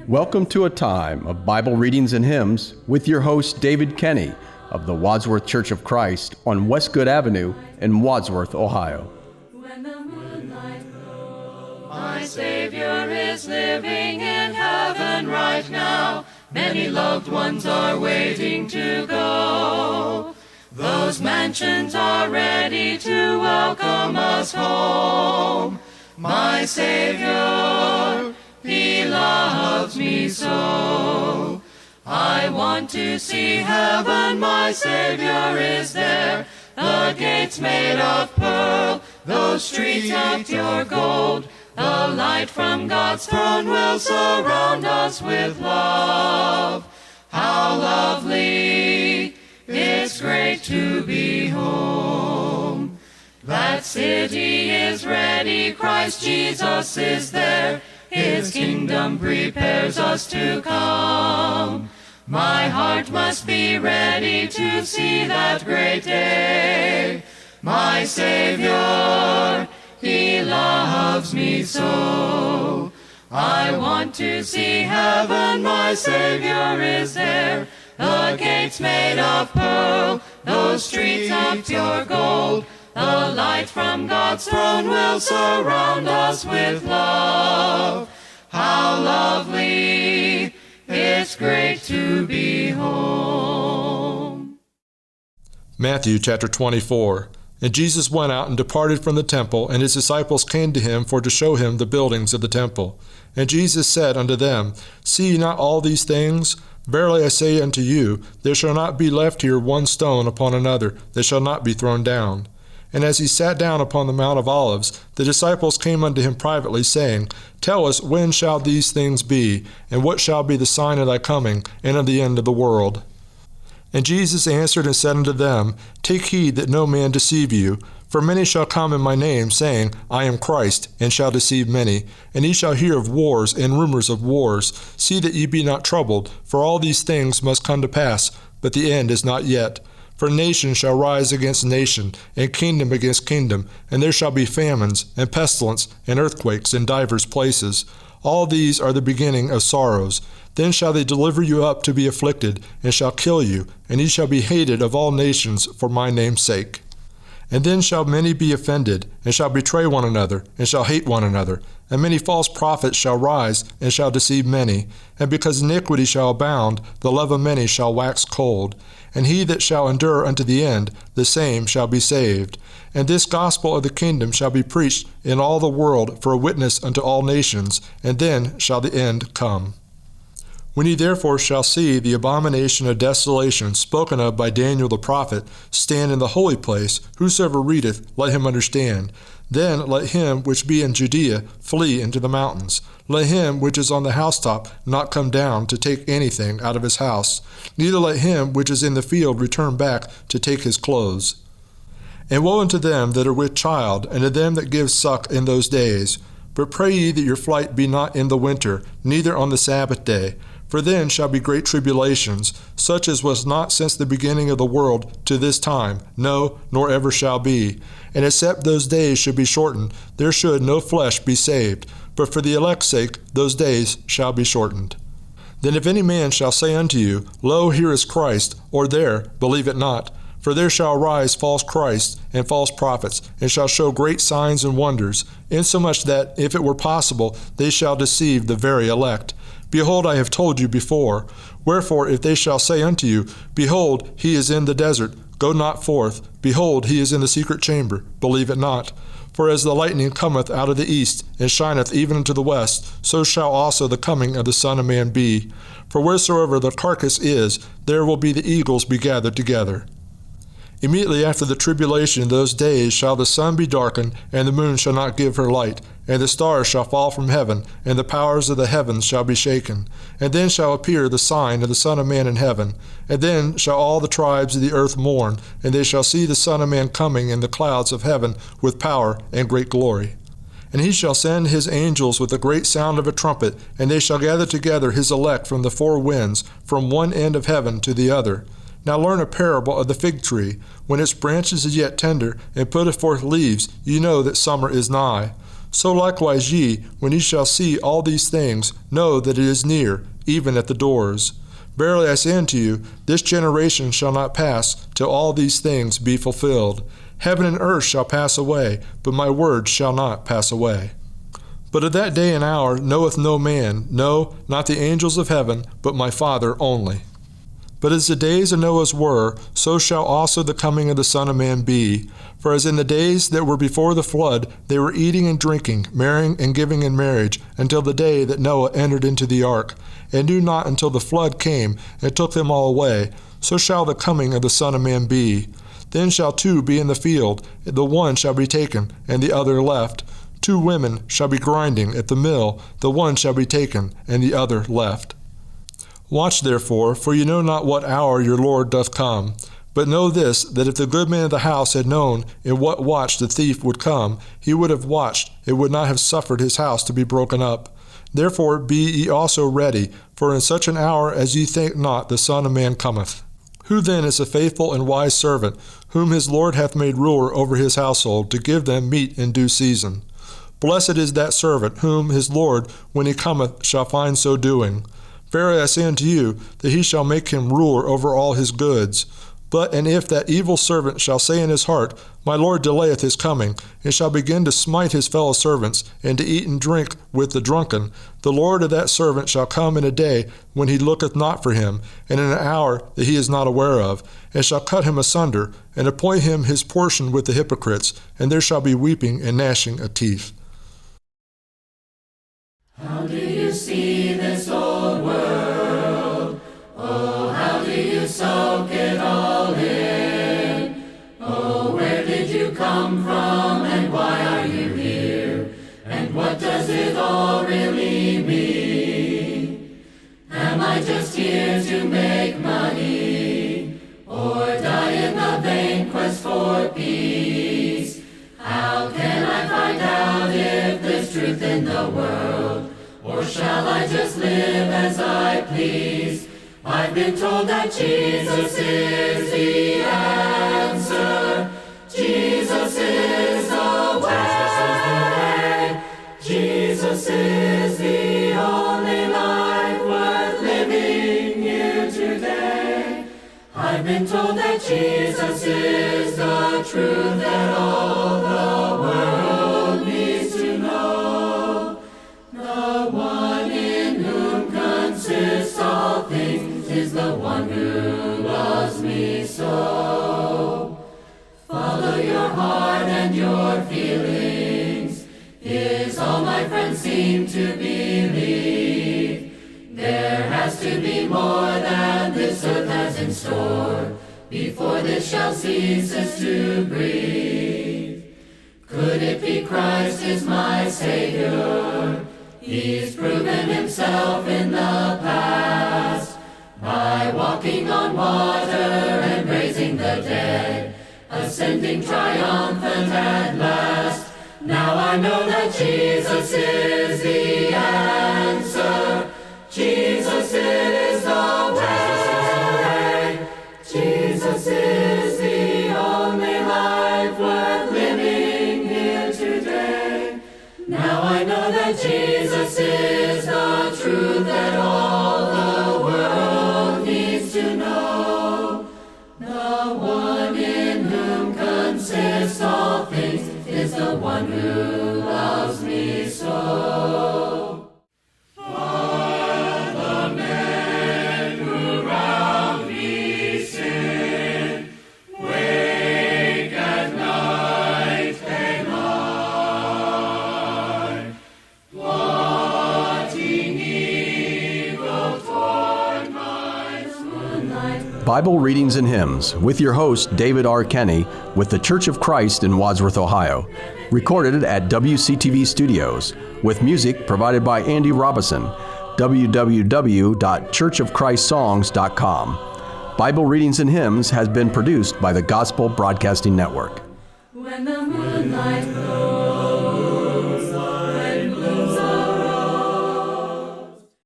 Welcome to a time of Bible readings and hymns with your host David Kenny of the Wadsworth Church of Christ on Westgood Avenue in Wadsworth, Ohio. When the moonlight glows, my Savior is living in heaven right now. Many loved ones are waiting to go. Those mansions are ready to welcome us home. My Savior, He loves me so. I want to see heaven, my Savior is there. The gates made of pearl, those streets of pure gold. The light from God's throne will surround us with love. How lovely, it's great to be home. That city is ready, Christ Jesus is there. His kingdom prepares us to come. My heart must be ready to see that great day. My Savior, He loves me so. I want to see heaven, my Savior is there. The gates made of pearl, those streets of pure gold. The light from God's throne will surround us with love. How lovely, it's great to be home. Matthew chapter 24. And Jesus went out and departed from the temple, and his disciples came to him for to show him the buildings of the temple. And Jesus said unto them, See ye not all these things? Verily I say unto you, there shall not be left here one stone upon another that shall not be thrown down. And as he sat down upon the Mount of Olives, the disciples came unto him privately, saying, Tell us, when shall these things be? And what shall be the sign of thy coming, and of the end of the world? And Jesus answered and said unto them, Take heed that no man deceive you. For many shall come in my name, saying, I am Christ, and shall deceive many. And ye shall hear of wars and rumors of wars. See that ye be not troubled, for all these things must come to pass, but the end is not yet. For nation shall rise against nation, and kingdom against kingdom, and there shall be famines, and pestilence, and earthquakes in divers places. All these are the beginning of sorrows. Then shall they deliver you up to be afflicted, and shall kill you, and ye shall be hated of all nations for my name's sake. And then shall many be offended, and shall betray one another, and shall hate one another. And many false prophets shall rise, and shall deceive many. And because iniquity shall abound, the love of many shall wax cold. And he that shall endure unto the end, the same shall be saved. And this gospel of the kingdom shall be preached in all the world for a witness unto all nations, and then shall the end come. When ye therefore shall see the abomination of desolation spoken of by Daniel the prophet stand in the holy place, whosoever readeth, let him understand. Then let him which be in Judea flee into the mountains. Let him which is on the housetop not come down to take anything out of his house. Neither let him which is in the field return back to take his clothes. And woe unto them that are with child, and to them that give suck in those days. But pray ye that your flight be not in the winter, neither on the Sabbath day. For then shall be great tribulations, such as was not since the beginning of the world to this time, no, nor ever shall be. And except those days should be shortened, there should no flesh be saved. But for the elect's sake, those days shall be shortened. Then if any man shall say unto you, Lo, here is Christ, or there, believe it not. For there shall arise false Christs and false prophets, and shall show great signs and wonders, insomuch that, if it were possible, they shall deceive the very elect. Behold, I have told you before. Wherefore, if they shall say unto you, Behold, he is in the desert, go not forth. Behold, he is in the secret chamber, believe it not. For as the lightning cometh out of the east, and shineth even unto the west, so shall also the coming of the Son of Man be. For wheresoever the carcass is, there will be the eagles be gathered together. Immediately after the tribulation in those days shall the sun be darkened, and the moon shall not give her light, and the stars shall fall from heaven, and the powers of the heavens shall be shaken. And then shall appear the sign of the Son of Man in heaven. And then shall all the tribes of the earth mourn, and they shall see the Son of Man coming in the clouds of heaven with power and great glory. And he shall send his angels with a great sound of a trumpet, and they shall gather together his elect from the four winds, from one end of heaven to the other. Now learn a parable of the fig tree. When its branches is yet tender, and putteth forth leaves, ye know that summer is nigh. So likewise ye, when ye shall see all these things, know that it is near, even at the doors. Verily I say unto you, this generation shall not pass till all these things be fulfilled. Heaven and earth shall pass away, but my word shall not pass away. But of that day and hour knoweth no man, no, not the angels of heaven, but my Father only. But as the days of Noah were, so shall also the coming of the Son of Man be. For as in the days that were before the flood, they were eating and drinking, marrying and giving in marriage, until the day that Noah entered into the ark, and knew not until the flood came, and took them all away, so shall the coming of the Son of Man be. Then shall two be in the field, the one shall be taken, and the other left. 2 women shall be grinding at the mill, the one shall be taken, and the other left. Watch therefore, for you know not what hour your Lord doth come. But know this, that if the good man of the house had known in what watch the thief would come, he would have watched, and would not have suffered his house to be broken up. Therefore be ye also ready, for in such an hour as ye think not the Son of Man cometh. Who then is a faithful and wise servant, whom his Lord hath made ruler over his household, to give them meat in due season? Blessed is that servant, whom his Lord, when he cometh, shall find so doing. Verily I say unto you, that he shall make him ruler over all his goods. But and if that evil servant shall say in his heart, My Lord delayeth his coming, and shall begin to smite his fellow servants, and to eat and drink with the drunken, the Lord of that servant shall come in a day when he looketh not for him, and in an hour that he is not aware of, and shall cut him asunder, and appoint him his portion with the hypocrites, and there shall be weeping and gnashing of teeth. How do you see this old world? Oh, how do you soak it all in? Oh, where did you come from, and why are you here? And what does it all really mean? Am I just here to make money, or die in the vain quest for peace? How can I find out if there's truth in the world? Or shall I just live as I please? I've been told that Jesus is the answer. Jesus is the way. Jesus is the only life worth living here today. I've been told that Jesus is the truth that all the world needs to know. The one in whom consists all things is the one who loves me so. Follow your heart and your feelings is all my friends seem to believe. There has to be more than this earth has in store before this shall ceases to breathe. Could it be Christ is my Savior? He's proven himself in the past by walking on water and raising the dead, ascending triumphant at last. Now I know that Jesus is the answer. Jesus is the way. Jesus is the only life worth living here today. Now I know that Jesus is the truth that all the world needs to know. The one in whom consists all things is the one who loves me so. Bible Readings and Hymns with your host, David R. Kenny, with the Church of Christ in Wadsworth, Ohio. Recorded at WCTV Studios, with music provided by Andy Robison, www.churchofchristssongs.com. Bible Readings and Hymns has been produced by the Gospel Broadcasting Network. When the moonlight